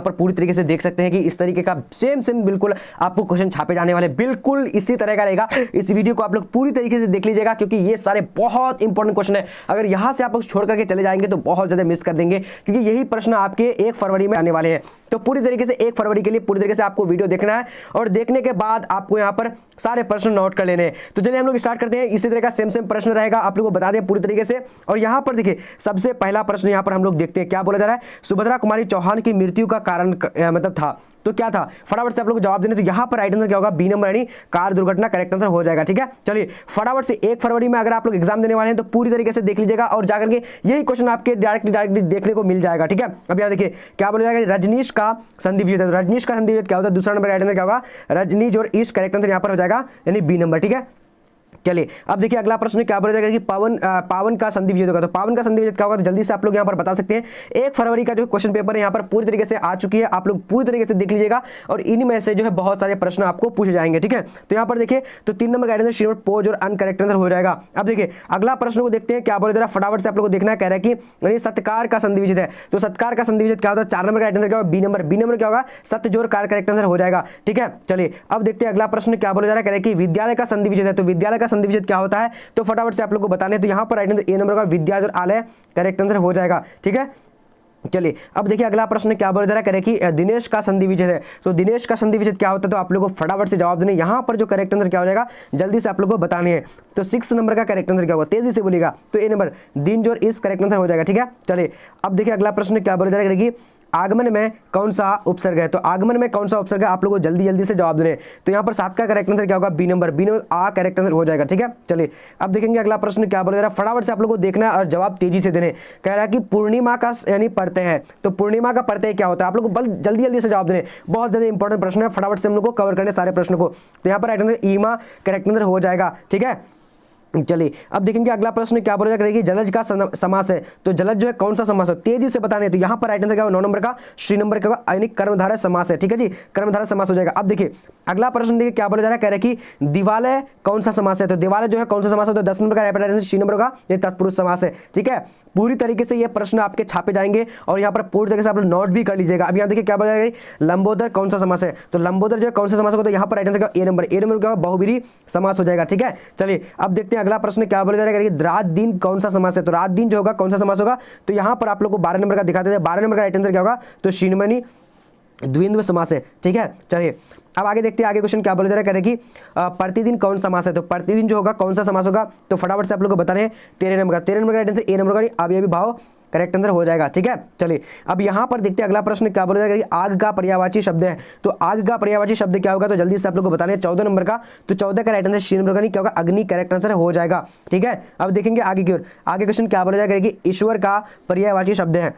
यहाँ पर पूरी तरीके से देख सकते हैं कि इस तरीके का सेम बिल्कुल आपको क्वेश्चन छापे जाने वाले, बिल्कुल इसी तरह का रहेगा। इस वीडियो को आप लोग पूरी तरीके से देख लीजिएगा क्योंकि ये सारे बहुत इंपॉर्टेंट क्वेश्चन है। अगर यहां से आप लोग छोड़ करके चले जाएंगे तो बहुत ज्यादा मिस कर देंगे क्योंकि यही प्रश्न आपके 1 फरवरी में आने वाले हैं। तो पूरी तरीके से 1 फरवरी के लिए पूरी तरीके से आपको वीडियो देखना है और देखने के बाद आपको यहाँ पर सारे प्रश्न नोट कर लेने हैं। तो चलिए हम लोग स्टार्ट करते हैं। इसी तरह का सेम प्रश्न रहेगा, आप लोगों को बता दें पूरी तरीके से। और यहाँ पर देखिए सबसे पहला प्रश्न यहाँ पर हम लोग देखते हैं क्या बोला जा रहा है। सुभद्रा कुमारी चौहान की मृत्यु का कारण मतलब था, तो क्या था, फटाफट से आप लोग जवाब देने। तो यहाँ पर राइट आंसर क्या होगा, बी नंबर यानी कार दुर्घटना करेक्ट आंसर हो जाएगा। ठीक है, चलिए फटाफट से 1 फरवरी में अगर आप लोग एग्जाम देने वाले हैं तो पूरी तरीके से देख लीजिएगा और जाकर के यही क्वेश्चन आपके डायरेक्टली देखने को मिल जाएगा। ठीक है, अब यहाँ देखिए क्या बोला जाएगा, रजनीश का संधि विच्छेद। रजनीश का संधि विच्छेद क्या होता है, दूसरा नंबर राइट आंसर क्या होगा, रजनीश और ईस्ट करेक्ट आंसर यहाँ पर हो जाएगा यानी बी नंबर। ठीक है, चलिए अब देखिए अगला प्रश्न क्या बोला जाएगा कि पावन का संधि विच्छेद होगा। तो पावन का संधि विच्छेद क्या होगा, तो जल्दी से आप लोग यहाँ पर बता सकते हैं। 1 फरवरी का जो क्वेश्चन पेपर है यहाँ पर पूरी तरीके से आ चुकी है, आप लोग पूरी तरीके से देख लीजिएगा और इनमें से जो है बहुत सारे प्रश्न आपको पूछे जाएंगे। ठीक है, तो यहाँ पर देखिए तो 3 नंबर गाइडेंस श्रीमोट पोज और अनकरेक्ट आंसर हो जाएगा। अब देखिए अगला प्रश्न को देखते हैं क्या बोला जा रहा है, फटाफट से आप लोग को देखना है। कह रहा है कि सत्कार का संधि विच्छेद है। तो सत्कार का संधि विच्छेद क्या होता है, 4 नंबर का आंसर क्या होगा, बी नंबर। बी नंबर क्या होगा, सत्य जोड़ कार करेक्ट आंसर हो जाएगा। ठीक है, चलिए अब देखते हैं अगला प्रश्न क्या बोला जा रहा है। कह रहा है कि विद्यालय का संधि विच्छेद है। तो विद्यालय का संधि विच्छेद क्या होता है, तो फटाफट से आप लोग को बताने। तो यहां पर राइट आंसर ए नंबर का विद्या और आलय करेक्ट आंसर हो जाएगा। ठीक है, चलिए अब देखिए अगला प्रश्न क्या बोला जा रहा है कि दिनेश का संधि विच्छेद है। तो दिनेश का संधि विच्छेद क्या होता है, तो आप लोगों को फटाफट से जवाब देने। यहां पर जो करेक्ट आंसर क्या हो जाएगा जल्दी से आप लोगों को बताने हैं। तो 6 नंबर का करेक्ट आंसर क्या होगा, तेजी से बोलिएगा। तो ए नंबर दिन जोर इस करेक्ट आंसर हो जाएगा। ठीक है, चलिए अब देखिए अगला प्रश्न क्या बोला जा रहा है कि आगमन में कौन सा उपसर्ग है। तो आगमन में कौन सा उपसर्ग है, आप लोगों को जल्दी से जवाब देने। तो यहाँ पर 7 का करेक्ट आंसर क्या होगा, बी नंबर। बी नंबर आ करेक्ट आंसर हो जाएगा। ठीक है, चलिए अब देखेंगे अगला प्रश्न क्या बोला जा रहा है, फटाफट से आप लोगों को देखना है और जवाब तेजी से देने। कह रहा है कि पूर्णिमा का यानी पढ़ते हैं। तो पूर्णिमा का पढ़ते क्या होता है, आप लोग को जल्दी से जवाब देने। बहुत ज्यादा इंपॉर्टेंट प्रश्न है, फटाफट से हम लोग को कवर करने सारे प्रश्न को। तो यहाँ पर राइट आंसर ईमा करेक्ट आंसर हो जाएगा। ठीक है, चलिए अब देखेंगे अगला प्रश्न क्या बोला जाएगा कि जलज का समास है। तो जलज जो है कौन सा समास है, तेजी से बताने। तो यहाँ पर राइट आंसर क्या होगा, 9 नंबर का श्री नंबर क्या होगा यानी कर्मधारय समास है। ठीक है जी, कर्मधारय समास हो जाएगा। अब देखिए अगला प्रश्न देखिए क्या बोला जा रहा है, कह रहे हैं कि दिवालय कौन सा समास है। तो दिवालय जो है कौन सा समास है, तो 10 नंबर का राइट आंसर श्री नंबर होगा ये तत्पुरुष समास है। ठीक है, पूरी तरीके से ये प्रश्न आपके छापे जाएंगे और यहाँ पर पूरी तरीके से आप लोग नोट भी कर लीजिएगा। अब यहाँ देखिए क्या बोला जाएगा, लंबोदर कौन सा समास है। तो लंबोदर जो है कौन सा समास होगा, तो यहाँ पर right answer A number. A number क्या होगा, बहुब्रीहि समास हो जाएगा। ठीक है, चलिए अब देखते हैं अगला प्रश्न क्या बोला रात दिन कौन सा समास है। तो रात दिन जो होगा कौन सा समास होगा, तो यहां पर आप लोग को 12 नंबर का दिखाते हैं। 12 नंबर का राइट आंसर क्या होगा, तो श्रीनमणि द्विंद्व समास है। ठीक है, चलिए अब आगे देखते हैं आगे क्वेश्चन क्या बोला जा रहा है। कह रहे कि प्रतिदिन कौन समास है। तो प्रतिदिन जो होगा कौन सा समास होगा, तो फटाफट से आप लोग को बता रहे हैं 13 नंबर का। 13 नंबर का राइट आंसर ए नंबर का अवयवी भाव करेक्ट आंसर हो जाएगा। ठीक है, चलिए अब यहां पर देखते हैं अगला प्रश्न क्या बोला जाएगा कि आग का पर्यायवाची शब्द है। तो आग का पर्यायवाची शब्द क्या होगा, तो जल्दी से आप लोग को बताने 14 नंबर का। तो 14 का राइट आंसर सी नंबर का नहीं क्या होगा, अग्नि करेक्ट आंसर हो जाएगा। ठीक है, अब देखेंगे आगे की ओर। आगे क्वेश्चन क्या बोला जाएगा कि ईश्वर का पर्यायवाची शब्द है।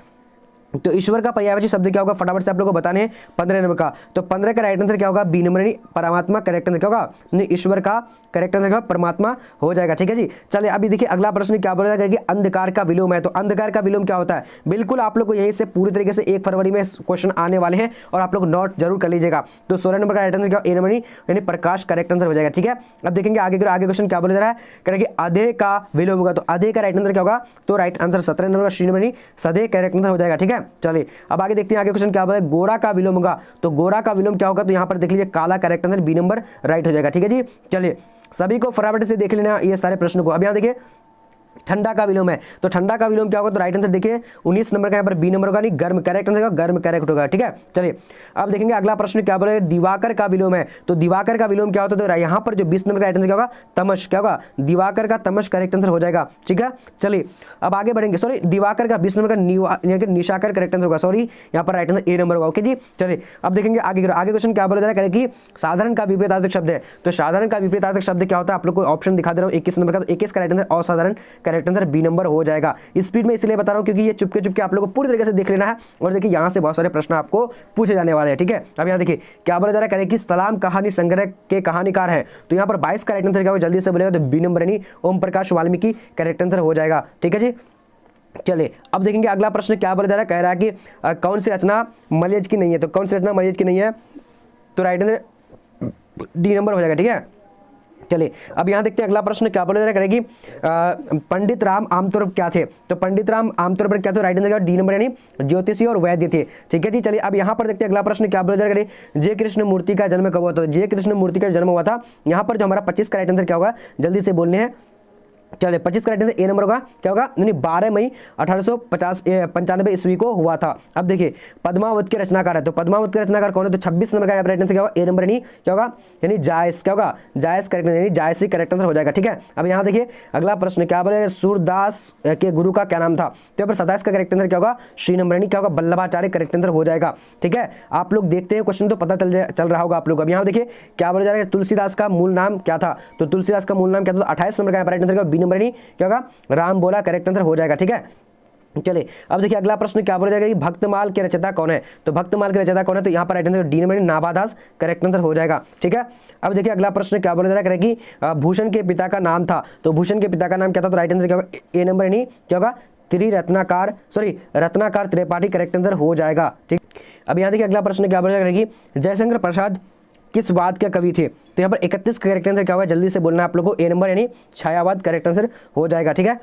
तो ईश्वर का पर्यायवाची शब्द क्या होगा, फटाफट से आप लोगों को बताने हैं 15 नंबर का। तो 15 का राइट आंसर क्या होगा, बी नंबर यानी परमात्मा करेक्ट आंसर क्या होगा, ईश्वर का करेक्ट आंसर क्या होगा, परमात्मा हो जाएगा। ठीक है जी, चलिए अभी देखिए अगला प्रश्न क्या बोला जाएगा कि अंधकार का विलोम है। तो अंधकार का विलोम क्या होता है, बिल्कुल आप लोग को यहीं से पूरी तरीके से 1 फरवरी में क्वेश्चन आने वाले हैं और आप लोग नोट जरूर कर लीजिएगा। तो 16 नंबर का राइट आंसर क्या, ए नंबर यानी प्रकाश करेक्ट आंसर हो जाएगा। ठीक है, अब देखेंगे आगे क्वेश्चन क्या बोला जा रहा है, कह रहे कि अधे का विलोम होगा। तो अधे का राइट आंसर क्या होगा, तो राइट आंसर 17 नंबर का श्री नंबर सधे करेक्ट आंसर हो जाएगा। ठीक है, चलिए अब आगे देखते हैं आगे क्वेश्चन क्या बोला है, गोरा का विलोम होगा। तो गोरा का विलोम क्या होगा, तो यहां पर देख लीजिए काला correct answer B number right हो जाएगा। ठीक है जी, चलिए सभी को फटाफट से देख लेना ये सारे प्रश्नों को। अब यहां देखिए ठंडा का विलोम है। तो ठंडा का विलोम क्या होगा, तो राइट आंसर देखिए 19 नंबर का यहाँ पर बी नंबर होगा, नहीं गर्म करेक्ट आंसर होगा, गर्म करेक्ट होगा। ठीक है, चलिए अब देखेंगे अगला प्रश्न क्या बोले, दिवाकर का विलोम है। तो दिवाकर का विलोम क्या होता है, तो यहाँ पर जो 20 नंबर का राइट आंसर क्या होगा, तमश क्या होगा, दिवाकर का तमश करेक्ट आंसर हो जाएगा। ठीक है, चलिए अब आगे बढ़ेंगे। सॉरी दिवाकर का 20 नंबर का निशाकर करेक्ट आंसर होगा। सॉरी यहाँ पर राइट आंसर ए नंबर होगा। ओके जी, चलिए अब देखेंगे आगे क्वेश्चन क्या बोला जा रहा है कि साधारण का विपरीतार्थक शब्द है। तो साधारण का विपरीतार्थक शब्द क्या होता है, आप लोग को ऑप्शन दिखा दे रहा हूँ 21 नंबर का। तो 21 का राइट आंसर असाधारण करेक्ट आंसर बी नंबर हो जाएगा। स्पीड में इसलिए बता रहा हूं क्योंकि ये चुपके आप लोगों को पूरी तरीके से देख लेना है और देखिए यहां से बहुत सारे प्रश्न आपको पूछे जाने वाले हैं। ठीक है, अब यहां देखिए क्या बोला जा रहा है कि सलाम कहानी संग्रह के कहानीकार हैं। तो यहां पर 22 का राइट आंसर क्या होगा, जल्दी से बोलेगा तो बी नंबर यानी ओम प्रकाश वाल्मीकि करेक्ट आंसर हो जाएगा। ठीक है जी, चलिए अब देखेंगे अगला प्रश्न क्या बोला जा रहा है, कह रहा है कि कौन सी रचना मलयज की नहीं है। तो कौन सी रचना मलयज की नहीं है, तो राइट आंसर डी नंबर हो जाएगा। ठीक है, चलिए अब यहाँ देखते हैं अगला प्रश्न क्या बोला जा रहा है कि पंडित राम आमतौर पर क्या थे। तो पंडित राम आमतौर पर क्या थे, राइट आंसर डी नंबर यानी ज्योतिषी और वैद्य थे। ठीक है जी। चलिए अब यहाँ पर देखते हैं अगला प्रश्न क्या बोला जा रहा है, जय कृष्ण मूर्ति का जन्म कब हुआ था। जय कृष्ण मूर्ति का जन्म हुआ था, यहाँ पर जो हमारा 25 का राइट आंसर क्या होगा, जल्दी से बोलने हैं। चलिए 25 का राइट आंसर ए नंबर होगा, क्या होगा, यानी 12 मई 1895 ईस्वी को हुआ था। अब देखिए पद्मावत के रचनाकार है, तो पद्मावत के रचनाकार कौन है, तो 26 नंबर का राइट आंसर क्या होगा, ए नंबर यानी क्या होगा, यानी जायस, क्या होगा, जायस करेक्ट यानी जायसी करेक्ट आंसर हो जाएगा। ठीक है। अब यहाँ देखिए अगला प्रश्न क्या बोलेगा, सूरदास के गुरु का क्या नाम था। तो यहाँ पर 27 का करेक्ट आंसर क्या होगा, श्री नंबर यानी क्या होगा, वल्लभाचार्य करेक्ट आंसर हो जाएगा। ठीक है। आप लोग देखते हैं क्वेश्चन तो पता चल रहा होगा आप लोग। अब यहाँ देखिए क्या बोला जा रहा है, तुलसीदास का मूल नाम क्या था। तो तुलसीदास का मूल नाम क्या था, 28 नंबर का राइट आंसर बी नंबर यानी क्या होगा, राम बोला करेक्ट आंसर हो जाएगा। ठीक है। चलिए अब देखिए अगला प्रश्न क्या बोला जाएगा कि भक्तमाल के रचयिता कौन है। तो भक्तमाल के रचयिता कौन है, तो यहाँ पर right answer D number Nabhadas correct answer हो जाएगा। ठीक है। अब देखिए अगला प्रश्न क्या बोला जा रहा है कि भूषण के पिता का नाम था। तो भूषण के पिता का नाम क्या था, तो राइट आंसर क्या होगा, ए नंबर यानी क्या होगा, रत्नाकर त्रिपाठी करेक्ट आंसर हो जाएगा। ठीक। अब यहाँ देखिए अगला प्रश्न क्या बोला जा रहा है कि जयशंकर प्रसाद किस वाद के कवि थे। तो यहाँ पर 31 का करेक्ट आंसर क्या होगा, जल्दी से बोलना है आप लोगों को, ए नंबर यानी छायावाद करेक्ट आंसर हो जाएगा। ठीक है।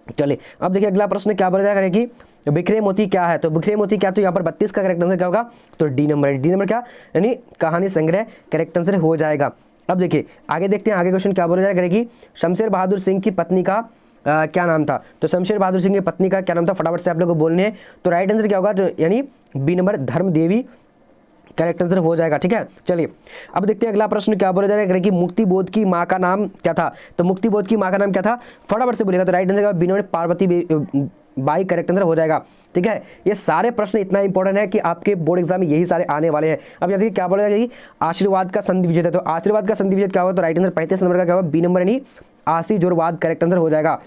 चलिए अब देखिए अगला प्रश्न क्या बोला जाएगा कि बिखरे मोती क्या है। तो बिखरे मोती क्या, तो यहाँ पर 32 का करेक्ट आंसर क्या होगा, तो डी नंबर क्या, यानी कहानी संग्रह करेक्ट आंसर हो जाएगा। अब देखिए आगे देखते हैं, आगे क्वेश्चन क्या बोला जाएगा कि शमशेर बहादुर सिंह की पत्नी का क्या नाम था। तो शमशेर बहादुर सिंह की पत्नी का क्या नाम था, फटाफट से आप लोग को बोलने हैं। तो राइट आंसर क्या होगा, तो यानी बी नंबर धर्म देवी करेक्ट आंसर हो जाएगा। ठीक है। चलिए अब देखते हैं अगला प्रश्न क्या बोला जा रहा है कि मुक्ति बोध की माँ का नाम क्या था। तो मुक्ति बोध की माँ का नाम क्या था, फटाफट से बोलेगा। तो right answer B number Parvati Bai correct answer हो जाएगा। ठीक है। ये सारे प्रश्न इतना इंपॉर्टेंट है कि आपके बोर्ड एग्जाम में यही सारे आने वाले हैं। अब यहाँ देखिए क्या बोला जाएगा कि आशीर्वाद का संधि विच्छेद है। तो आशीर्वाद का संधि विच्छेद क्या होगा, तो राइट आंसर 35 नंबर का क्या होगा, बी नंबर यानी आशी जोरवाद करेक्ट आंसर हो जाएगा।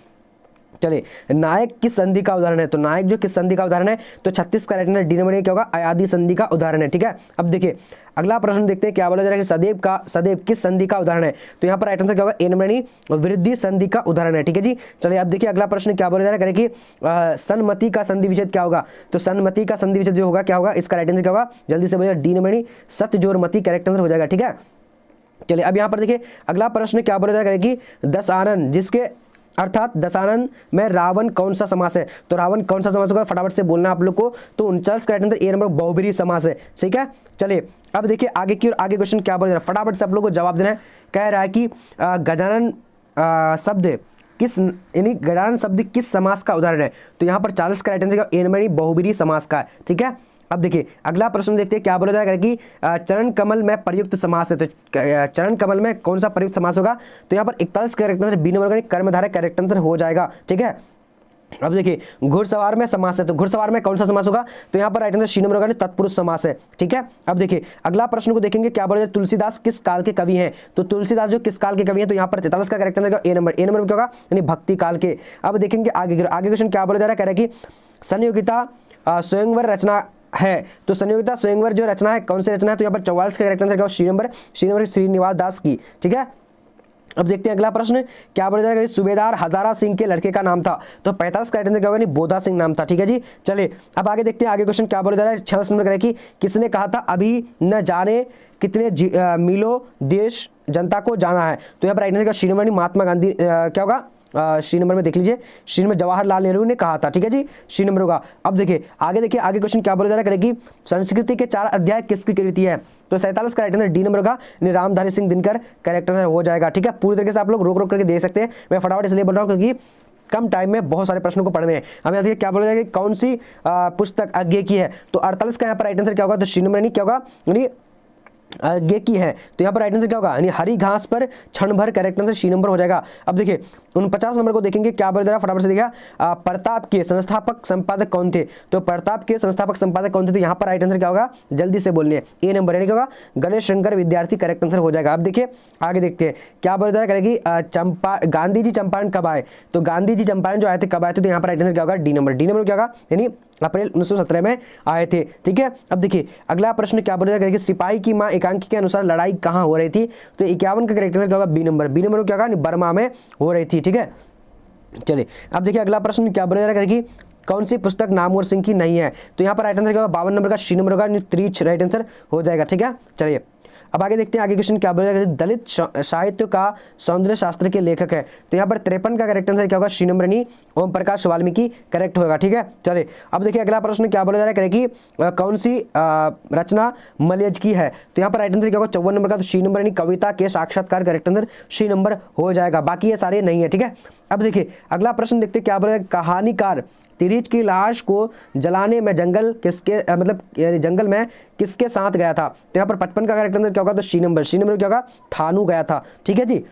चलिए नायक किस संधि का उदाहरण है। तो नायक जो किस संधि का उदाहरण है, तो 36 का राइट आंसर डी नंबर क्या होगा, अयादी संधि का उदाहरण है। ठीक है। अब देखिए अगला प्रश्न देखते हैं क्या बोला जा रहा है कि सदैव किस संधि का उदाहरण है। तो यहाँ पर राइट आंसर क्या होगा, ए नंबर यानी वृद्धि संधि का उदाहरण है। ठीक है जी। चलिए अब देखिए अगला प्रश्न क्या बोला जा रहा है कि सन्मति का संधि विच्छेद क्या होगा। तो सन्मति का संधि विच्छेद जो होगा क्या होगा, इसका राइट आंसर क्या होगा, जल्दी से बोलिए, डी नंबर यानी सत्यजोरमति करेक्ट आंसर हो जाएगा। ठीक है। चलिए अब यहाँ पर देखिए अगला प्रश्न क्या बोला जा रहा है कि दशानन जिसके अर्थात दशानन में रावण कौन सा समास है। तो रावण कौन सा समास होगा, फटाफट से बोलना आप लोग को। तो 49 का राइट आंसर ए नंबर बहुब्रीहि समास है। ठीक है। चलिए अब देखिए आगे की और आगे क्वेश्चन क्या बोल रहा है, फटाफट से आप लोग को जवाब देना है। कह रहा है कि गजानन शब्द किस, यानी गजानन शब्द किस समास का उदाहरण है। तो यहाँ पर 40 का राइट आंसर ए नंबर बहुब्रीहि समास का है। ठीक है। अब देखिए अगला प्रश्न देखते हैं क्या बोला जाएगा कि चरण कमल में प्रयुक्त समास है। तो चरण कमल में कौन सा प्रयुक्त समास होगा। तो यहाँ पर 41 करेक्ट आंसर बी नंबर का कर्मधारय करेक्ट आंसर हो जाएगा। ठीक है। अब देखिए घुड़सवार में समास है। तो घुड़सवार में कौन सा समास होगा, तो यहाँ पर राइट आंसर सी नंबर का तत्पुरुष समास है। ठीक है। अब देखिए अगला प्रश्न को देखेंगे क्या बोला जाए, तुलसीदास किस काल के कवि हैं। तो तुलसीदास जो किस काल के कवि हैं, तो यहाँ पर 43 का करेक्ट आंसर ए नंबर क्या होगा, यानी भक्ति काल के। अब देखेंगे आगे क्वेश्चन क्या बोला जा रहा है, कह रहा है कि संयोगिता स्वयंवर रचना है। तो संयोगिता स्वयंवर जो रचना है कौन सी रचना है, तो यहाँ पर 44 का करेक्ट आंसर क्या, सी नंबर श्रीनिवास दास की। ठीक है। अब देखते हैं अगला प्रश्न क्या बोला जाएगा, सूबेदार हजारा सिंह के लड़के का नाम था। तो 45 का आंसर क्या होगा, बोधा सिंह नाम था। ठीक है जी। चलिए अब आगे देखते हैं आगे क्वेश्चन क्या बोला जा रहा है, 46 नंबर कि किसने कहा था अभी न जाने कितने मीलों देश जनता को जाना है। तो यहाँ पर right answer C number Mahatma Gandhi क्या होगा, सी नंबर में देख लीजिए, सी नंबर जवाहरलाल नेहरू ने कहा था। ठीक है जी। सी नंबर होगा। अब देखिए आगे क्वेश्चन क्या बोला जा रहा है कि संस्कृति के 4 अध्याय किसकी कृति है। तो 47 का राइट आंसर डी नंबर होगा, रामधारी सिंह दिनकर करेक्ट आंसर हो जाएगा। ठीक है। पूरी तरीके से आप लोग रोक करके दे सकते हैं, मैं फटाफट इसलिए बोल रहा हूँ क्योंकि कम टाइम में बहुत सारे प्रश्नों को पढ़ने हैं। हमें देखिए क्या बोला जाएगा कि कौन सी पुस्तक आज्ञे की है। तो 48 का यहाँ पर राइट आंसर क्या होगा, तो सी नंबर यानी क्या होगा, यानी आगे की है। तो यहाँ पर राइट आंसर क्या होगा, यानी हरी घास पर क्षण भर करेक्ट आंसर सी नंबर हो जाएगा। अब देखिए 49 नंबर को देखेंगे क्या बोल रहा है, फटाफट से देखिए प्रताप के संस्थापक संपादक कौन थे। तो प्रताप के संस्थापक संपादक कौन थे, तो यहाँ पर राइट आंसर क्या होगा, जल्दी से बोलने ए नंबर यानी क्या होगा, गणेश शंकर विद्यार्थी करेक्ट आंसर हो जाएगा। अब देखिए आगे देखते हैं क्या बोल रहा है, करेगी गांधी जी चंपारण कब आए। तो गांधी जी चंपारण जो आए थे कब आए थे, तो यहाँ पर राइट आंसर क्या होगा, डी नंबर क्या होगा, यानी अप्रैल 1917 में आए थे। ठीक है। अब देखिए अगला प्रश्न क्या बोला जाएगा, सिपाही की मां एकांकी के अनुसार लड़ाई कहां हो रही थी। तो 51 का करेक्ट आंसर क्या होगा, बी नंबर क्या होगा, बर्मा में हो रही थी। ठीक है। चलिए अब देखिए अगला प्रश्न क्या बोला जाएगा कि कौन सी पुस्तक नामवर सिंह की नहीं है। तो यहाँ पर राइट आंसर क्या होगा, 52 नंबर का सी नंबर होगा, त्रिच राइट आंसर हो जाएगा। ठीक है। चलिए अब आगे देखते हैं, आगे क्वेश्चन क्या बोला, दलित साहित्य का सौंदर्य शास्त्र के लेखक है, तो यहाँ पर 53 का करेक्ट आंसर क्या होगा, सी नंबर यानी ओम प्रकाश वाल्मीकि करेक्ट होगा। ठीक है, चलिए अब देखिए अगला प्रश्न क्या बोला जा रहा है कि कौन सी रचना मलयज की है, तो यहाँ पर राइट आंसर क्या होगा 54 नंबर का, तो सी नंबर यानी कविता के साक्षात्कार करेक्ट आंसर सी नंबर हो जाएगा, बाकी ये सारे नहीं है। ठीक है, अब देखिए अगला प्रश्न देखते हैं क्या बोला, कहानीकार तिरिच की लाश को जलाने में जंगल किसके मतलब जंगल में किसके साथ गया था, तो यहाँ पर 55 का करेक्ट आंसर क्या होगा, तो सी नंबर क्या होगा, थानू गया था। ठीक है जी,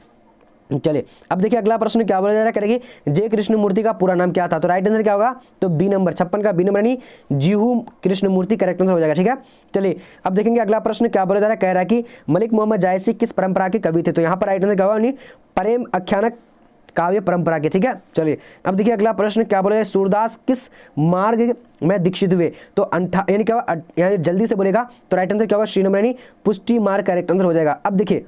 चलिए अब देखिए अगला प्रश्न क्या बोला जा रहा है, करेगी जे कृष्णमूर्ति का पूरा नाम क्या था, तो राइट आंसर क्या होगा, तो बी नंबर 56 का बी नंबर यानी जीहू कृष्णमूर्ति करेक्ट आंसर हो जाएगा। ठीक है, चलिए अब देखेंगे अगला प्रश्न क्या बोला जा रहा है, कह रहा है कि मलिक मोहम्मद जायसी किस परंपरा के कवि थे, तो यहाँ पर राइट आंसर क्या होगा, प्रेम आख्यानक काव्य परंपरा के। ठीक है, चलिए अब देखिए अगला प्रश्न क्या बोला, सूरदास किस मार्ग में दीक्षित हुए, तो यानी क्या होगा, यानी जल्दी से बोलेगा, तो राइट आंसर क्या होगा, सी नंबर यानी पुष्टि मार्ग करेक्ट आंसर हो जाएगा। अब देखिए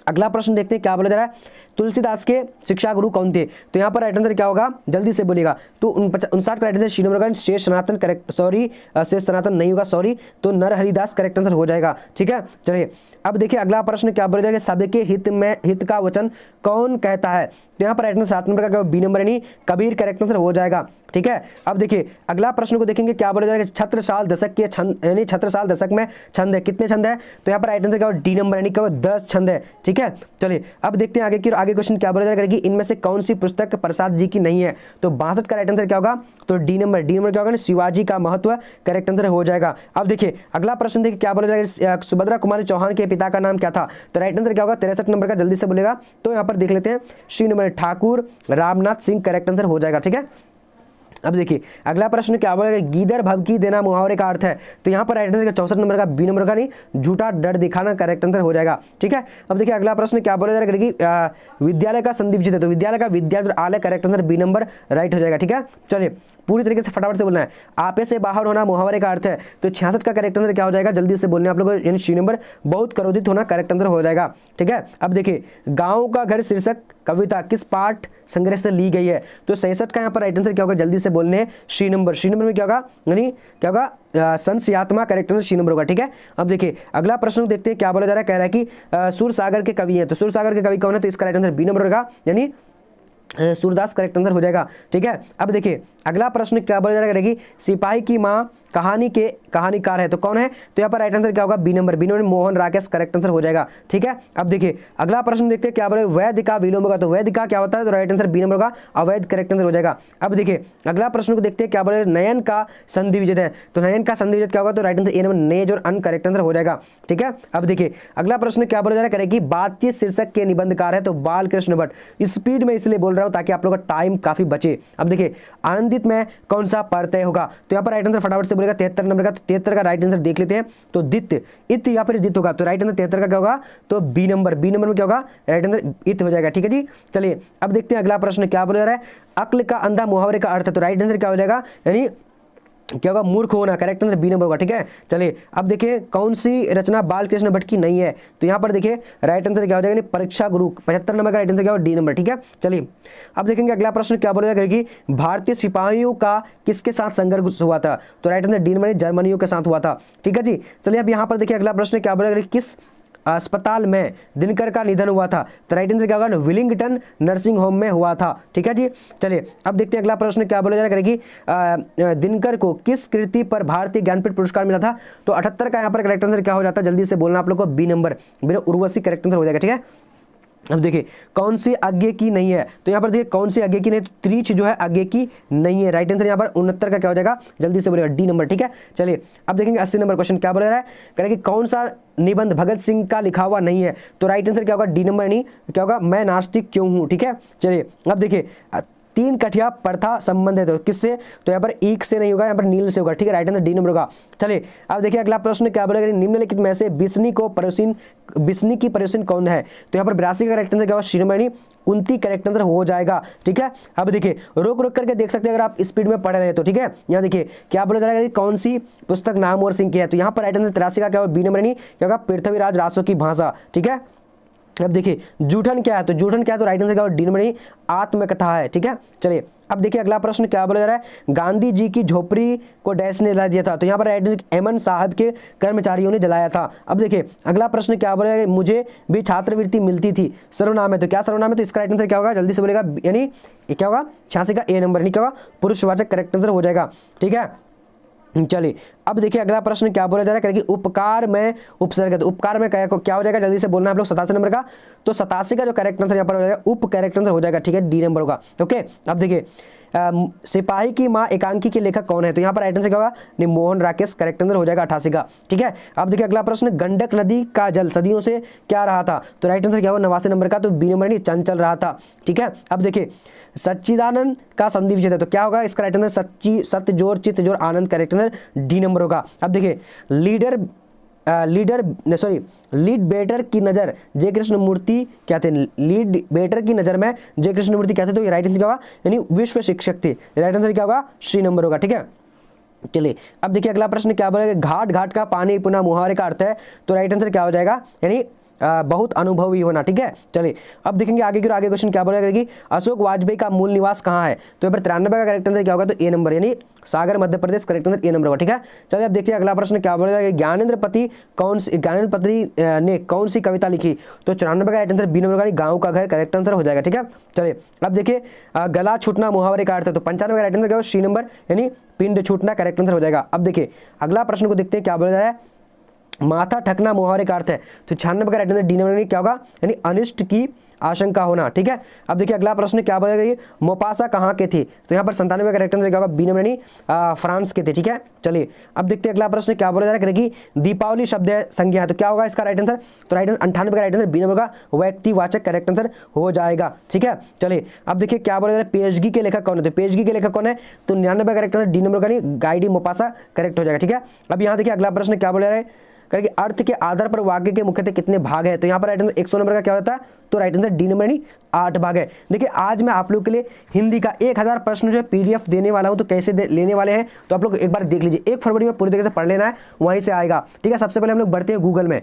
अगला प्रश्न देखते हैं क्या बोला जा रहा है, तुलसीदास के शिक्षा गुरु कौन थे, तो यहाँ पर राइट आंसर क्या होगा, जल्दी से बोलेगा, तो 59 का राइट आंसर सी नंबर का शेष सनातन करेक्ट, सॉरी शेष सनातन नहीं होगा, सॉरी, तो नरहरिदास करेक्ट आंसर हो जाएगा। ठीक है, चलिए अब देखिए अगला प्रश्न क्या बोला जाएगा, सबके हित का वचन कौन कहता है, तो यहाँ पर राइट आंसर 7 नंबर का बी नंबर यानी कबीर करेक्ट आंसर हो जाएगा। ठीक है, अब देखिए अगला प्रश्न को देखेंगे क्या बोला जाएगा, छत्रसाल दशक के छंद यानी छत्रसाल दशक में छंद है, कितने छंद है, तो यहाँ पर राइट आंसर क्या होगा, डी नंबर यानी क्या होगा, 10 छंद है। ठीक है, चलिए अब देखते हैं आगे क्वेश्चन क्या बोला जाएगा कि इनमें से कौन सी पुस्तक प्रसाद जी की नहीं है, तो 62 का राइट आंसर क्या होगा, तो डी नंबर क्या होगा, शिवाजी का महत्व करेक्ट आंसर हो जाएगा। अब देखिए अगला प्रश्न देखिए क्या बोला जाएगा, सुभद्रा कुमारी चौहान के पिता का नाम क्या था, तो राइट आंसर क्या होगा, 63 नंबर का, जल्दी से बोलेगा, तो यहाँ पर देख लेते हैं C number Thakur Ramnath Singh correct answer हो जाएगा। ठीक है, अब देखिए अगला प्रश्न क्या बोलेगा, गीदड़ भभकी देना मुहावरे का अर्थ है, तो यहाँ पर राइट आंसर 64 नंबर का बी नंबर का नहीं झूठा डर दिखाना करेक्ट आंसर हो जाएगा। ठीक है, अब देखिए अगला प्रश्न क्या बोला जाएगा कि विद्यालय का संधि विच्छेद है, तो विद्यालय का विद्यालय correct answer B number right हो जाएगा। ठीक है, चलिए पूरी तरीके से फटाफट से बोलना है, आपे से बाहर होना मुहावरे का अर्थ है, तो 66 का करेक्ट आंसर क्या हो जाएगा, जल्दी से बोलने आप लोगों को, यानी सी नंबर बहुत क्रोधित होना करेक्ट आंसर हो जाएगा। ठीक है, अब देखिए गांव का घर शीर्षक कविता किस पाठ संग्रह से ली गई है, तो 66 का यहाँ पर राइट आंसर क्या होगा, जल्दी से बोलने सी नंबर में क्या होगा, यानी क्या होगा, संस्यात्मा करेक्ट आंसर सी नंबर होगा। ठीक है, अब देखिए अगला प्रश्न देखते हैं क्या बोला जा रहा है, कह रहा है कि सूरसागर के कवि हैं, तो सूरसागर के कवि कौन है, तो इसका राइट आंसर बी नंबर होगा, यानी सूरदास करेक्ट आंसर हो जाएगा। ठीक है, अब देखिए अगला प्रश्न क्या बोला जा रहा है कि सिपाही की माँ कहानी के कहानीकार है, तो कौन है, तो यहाँ पर राइट आंसर क्या होगा, B number Mohan Rakesh correct answer हो जाएगा। ठीक है, अब देखिए अगला प्रश्न देखते हैं क्या बोले, वैध का विलोम होगा, तो वैध का क्या होता है, तो राइट आंसर बी नंबर का अवैध करेक्ट आंसर हो जाएगा। अब देखिए अगला प्रश्न को देखते हैं क्या बोले, नयन का संधि विच्छेद है, तो नयन का संधि विच्छेद क्या होगा, तो right answer A number Naz और अन करेक्ट आंसर हो जाएगा। ठीक है, अब देखिए अगला प्रश्न क्या बोला जा रहा है कि बातचीत शीर्षक के निबंधकार है, तो बालकृष्ण भट्ट। स्पीड में इसलिए बोल रहा हूँ ताकि आप लोग का टाइम काफी बचे। अब देखिए आनंदित में कौन सा प्रत्यय होगा, तो यहाँ पर राइट आंसर फटाफट से बोलेगा 73 नंबर का, 73 का राइट आंसर देख लेते हैं, तो दित्य इत या फिर दित होगा, तो राइट आंसर 73 का क्या होगा, तो बी नंबर में क्या होगा, राइट आंसर इत हो जाएगा। ठीक है जी, चलिए अब देखते हैं अगला प्रश्न क्या बोला जा रहा है, अक्ल का अंधा मुहावरे का अर्थ है, तो राइट आंसर क्या हो जाएगा, यानी क्या होगा, मूर्ख होना करेक्ट आंसर बी नंबर होगा। ठीक है, चलिए अब देखिए कौन सी रचना बालकृष्ण भट्ट की नहीं है, तो यहाँ पर देखिए राइट आंसर क्या हो जाएगा, परीक्षा गुरु 75 नंबर का राइट आंसर क्या होगा, डी नंबर। ठीक है, चलिए अब देखेंगे अगला प्रश्न क्या बोला जाएगा कि भारतीय सिपाहियों का किसके साथ संघर्ष हुआ था, तो राइट आंसर डी नंबर जर्मनियों के साथ हुआ था। ठीक है जी, चलिए अब यहाँ पर देखिए अगला प्रश्न क्या बोला, किस अस्पताल में दिनकर का निधन हुआ था, तो राइट आंसर क्या होगा, विलिंगटन नर्सिंग होम में हुआ था। ठीक है जी, चलिए अब देखते हैं अगला प्रश्न क्या बोला जा रहा है कि दिनकर को किस कृति पर भारतीय ज्ञानपीठ पुरस्कार मिला था, तो 78 का यहाँ पर करेक्ट आंसर क्या हो जाता है, जल्दी से बोलना आप लोग को, B number Urvashi correct answer हो जाएगा। ठीक है, अब देखिए कौन सी आज्ञा की नहीं है, तो यहाँ पर देखिए कौन सी आज्ञा की नहीं, तो त्रिच जो है आज्ञा की नहीं है, राइट आंसर यहाँ पर 69 का क्या हो जाएगा, जल्दी से बोलेगा डी नंबर। ठीक है, चलिए अब देखेंगे 80 नंबर क्वेश्चन क्या बोल रहा है, करेंगे कौन सा निबंध भगत सिंह का लिखा हुआ नहीं है, तो राइट आंसर क्या होगा, डी नंबर नहीं क्या होगा, मैं नास्तिक क्यों हूँ। ठीक है, चलिए अब देखिए 3 कठिया प्रथा संबंध है, तो किससे, तो यहाँ पर ईक से नहीं होगा, यहाँ पर नील से होगा। ठीक है, राइट आंसर डी नंबर होगा। चलिए अब देखिए अगला प्रश्न क्या बोलेगा, निम्नलिखित में से बिस्नी की पड़ोसिन कौन है, तो यहाँ पर 82 का करेक्ट आंसर क्या होगा, शिरोमणि कुंती करेक्ट आंसर हो जाएगा। ठीक है, अब देखिए रोक करके देख सकते हैं अगर आप स्पीड में पढ़ रहे हैं तो। ठीक है, यहाँ देखिए क्या बोला जाएगा कि कौन सी पुस्तक नामवर सिंह की है, तो यहाँ पर राइट आंसर 83 का क्या होगा, बी नंबर नहीं क्या होगा, पृथ्वीराज रासो की भाषा। ठीक है, अब देखिए जूठन क्या है, तो जूठन क्या है, तो राइट आंसर क्या होगा, डी नंबर नहीं आत्मकथा है। ठीक है, चलिए अब देखिए अगला प्रश्न क्या बोला जा रहा है, गांधी जी की झोपड़ी को डैश ने जला दिया था, तो यहाँ पर एमन साहब के कर्मचारियों ने जलाया था। अब देखिए अगला प्रश्न क्या बोला है, मुझे भी छात्रवृत्ति मिलती थी, सर्वनाम है, तो क्या सर्वनाम है, तो इसका राइट आंसर क्या होगा, जल्दी से बोलेगा, यानी ये क्या होगा 86 का ए नंबर, यानी क्या होगा पुरुषवाचक करेक्ट आंसर हो जाएगा। ठीक है, चलिए अब देखिए अगला प्रश्न क्या बोला जा रहा है कि उपकार में उपसर्ग, तो उपकार में क्या हो जाएगा, जल्दी से बोलना है आप लोग 87 नंबर का, तो 87 का जो करेक्ट आंसर यहाँ पर हो जाएगा उप करेक्ट आंसर हो जाएगा। ठीक है, डी नंबर होगा। ओके, अब देखिए सिपाही की माँ एकांकी के लेखक कौन है, तो यहाँ पर राइट आंसर क्या होगा, मोहन राकेश, करेक्ट आंसर हो जाएगा 88 का। ठीक है, अब देखिए अगला प्रश्न, गंडक नदी का जल सदियों से क्या रहा था, तो राइट आंसर क्या होगा 89 नंबर का, तो बी नंबर नहीं चंचल रहा था। ठीक है, अब देखिए सच्चिदानंद का संधि विच्छेद है, तो क्या होगा इसका राइट आंसर सत्य जोर चित्त जोर आनंद, करेक्ट आंसर डी नंबर होगा। अब देखिए लीड बेटर की नजर जय कृष्ण मूर्ति क्या थे, लीड बेटर की नजर में जय कृष्ण मूर्ति क्या थे, तो ये राइट आंसर क्या होगा, यानी विश्व शिक्षक थे, राइट आंसर क्या होगा सी नंबर होगा। ठीक है, चलिए अब देखिए अगला प्रश्न क्या बोलेगा, घाट घाट का पानी पुनः मुहावरे का अर्थ है, तो राइट आंसर क्या हो जाएगा, यानी बहुत अनुभवी होना। ठीक है, चलिए अब देखेंगे आगे की, आगे क्वेश्चन क्या बोलेगा कि अशोक वाजपेयी का मूल निवास कहाँ है, तो यहाँ पर 93 का करेक्ट आंसर क्या होगा, तो ए नंबर, यानी सागर Madhya Pradesh, correct answer A number होगा। ठीक है, चलिए अब देखिए अगला प्रश्न क्या बोलेगा कि ज्ञानेंद्र पति ने कौन सी कविता लिखी, तो 94 का राइट आंसर बी नंबर होगा, गाँव का घर, करेक्ट आंसर हो जाएगा। ठीक है, चलिए अब देखिए गला छूटना मुहावरे का अर्थ है, तो 95 का राइट आंसर क्या होगा सी नंबर, यानी पिंड छूटना, करेक्ट आंसर हो जाएगा। अब देखिए अगला प्रश्न को देखते हैं क्या बोला जा रहा है, माथा ठकना मुहावरे का अर्थ है, तो 96 का राइट आंसर डी नंबर क्या होगा, यानी अनिष्ट की आशंका होना। ठीक है, अब देखिए अगला प्रश्न क्या बोलेगा ये, मोपासा कहाँ के थे, तो यहाँ पर 97 का करेक्ट आंसर क्या होगा, बी नंबर यानी फ्रांस के थे। ठीक है, चलिए अब देखते हैं अगला प्रश्न क्या बोला जा रहा है कि दीपावली शब्द संज्ञा है, तो क्या होगा इसका राइट आंसर, तो राइट आंसर 98 का राइट आंसर बी नंबर का व्यक्तिवाचक करेक्ट आंसर हो जाएगा। ठीक है, चलिए अब देखिए क्या बोला जा रहा है, पेशगी के लेखक कौन है, तो पेशगी के लेखक कौन है, तो 99 का करेक्ट आंसर डी नंबर का नहीं गाइडी मोपासा करेक्ट हो जाएगा। ठीक है, अब यहाँ देखिए अगला प्रश्न क्या बोला जा रहा है, करके अर्थ के आधार पर वाक्य के मुख्यतः कितने भाग हैं, तो यहाँ पर राइट आंसर 100 नंबर का क्या होता है, तो राइट आंसर डी नंबर नहीं 8 भाग है। देखिए आज मैं आप लोग के लिए हिंदी का 1000 प्रश्न जो है पीडीएफ देने वाला हूँ, तो कैसे लेने वाले हैं तो आप लोग एक बार देख लीजिए, 1 फरवरी में पूरी तरीके से पढ़ लेना है, वहीं से आएगा। ठीक है, सबसे पहले हम लोग बढ़ते हैं गूगल में।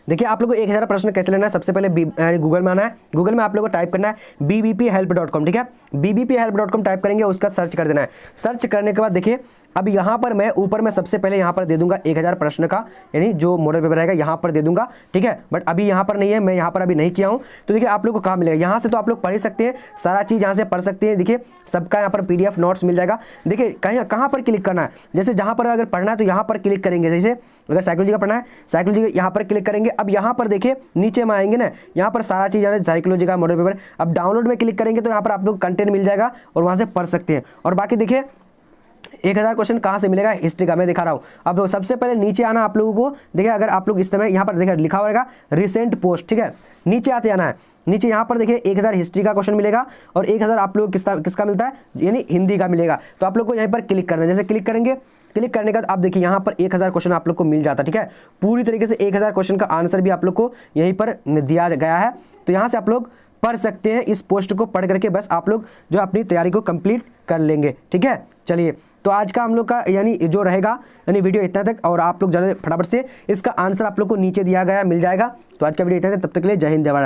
देखिए आप लोग को 1000 प्रश्न कैसे लेना है, सबसे पहले गूगल में आना है, गूगल में आप लोग को टाइप करना है bbphelp.com। ठीक है, bbphelp.com टाइप करेंगे, उसका सर्च कर देना है। सर्च करने के बाद देखिए अब यहाँ पर मैं ऊपर में सबसे पहले यहाँ पर दे दूंगा 1000 प्रश्न का, यानी जो मॉडल पेपर रहेगा यहाँ पर दे दूंगा। ठीक है, बट अभी यहाँ पर नहीं है, मैं यहाँ पर अभी नहीं किया हूँ, तो देखिए आप लोग को कहाँ मिलेगा, यहाँ से तो आप लोग पढ़ ही सकते हैं, सारा चीज़ यहाँ से पढ़ सकते हैं। देखिए सबका यहाँ पर PDF नोट्स मिल जाएगा। देखिए कहाँ पर क्लिक करना है, जैसे जहाँ पर अगर पढ़ना है तो यहाँ पर क्लिक करेंगे, जैसे अगर साइकोलॉजी का पढ़ना है साइकोलॉजी यहाँ पर क्लिक करेंगे। अब यहाँ पर देखिए नीचे में आएंगे ना, यहाँ पर सारा चीज़ यानी साइकोलॉजी का मॉडल पेपर, अब डाउनलोड में क्लिक करेंगे तो यहाँ पर आप लोग कंटेंट मिल जाएगा और वहाँ से पढ़ सकते हैं। और बाकी देखिए 1000 क्वेश्चन कहाँ से मिलेगा, हिस्ट्री का मैं दिखा रहा हूँ। अब लोग सबसे पहले नीचे आना आप लोगों को, देखिए अगर आप लोग इस समय यहाँ पर देखिए लिखा होगा रिसेंट पोस्ट। ठीक है, नीचे आते आना है, नीचे यहाँ पर देखिए 1000 हिस्ट्री का क्वेश्चन मिलेगा और 1000 आप लोग किसका मिलता है, यानी हिंदी का मिलेगा। तो आप लोग को यहाँ पर क्लिक करना है, जैसे क्लिक करेंगे, क्लिक करने के बाद आप देखिए यहाँ पर 1000 क्वेश्चन आप लोग को मिल जाता है। ठीक है, पूरी तरीके से 1000 क्वेश्चन का आंसर भी आप लोग को यहीं पर दिया गया है, तो यहाँ से आप लोग पढ़ सकते हैं। इस पोस्ट को पढ़ करके बस आप लोग जो अपनी तैयारी को कंप्लीट कर लेंगे। ठीक है, चलिए तो आज का हम लोग का यानी जो रहेगा यानी वीडियो इतना तक, और आप लोग ज़्यादा फटाफट से इसका आंसर आप लोग को नीचे दिया गया मिल जाएगा। तो आज का वीडियो इतना तक, तब तक के लिए जय हिंद जय भारत।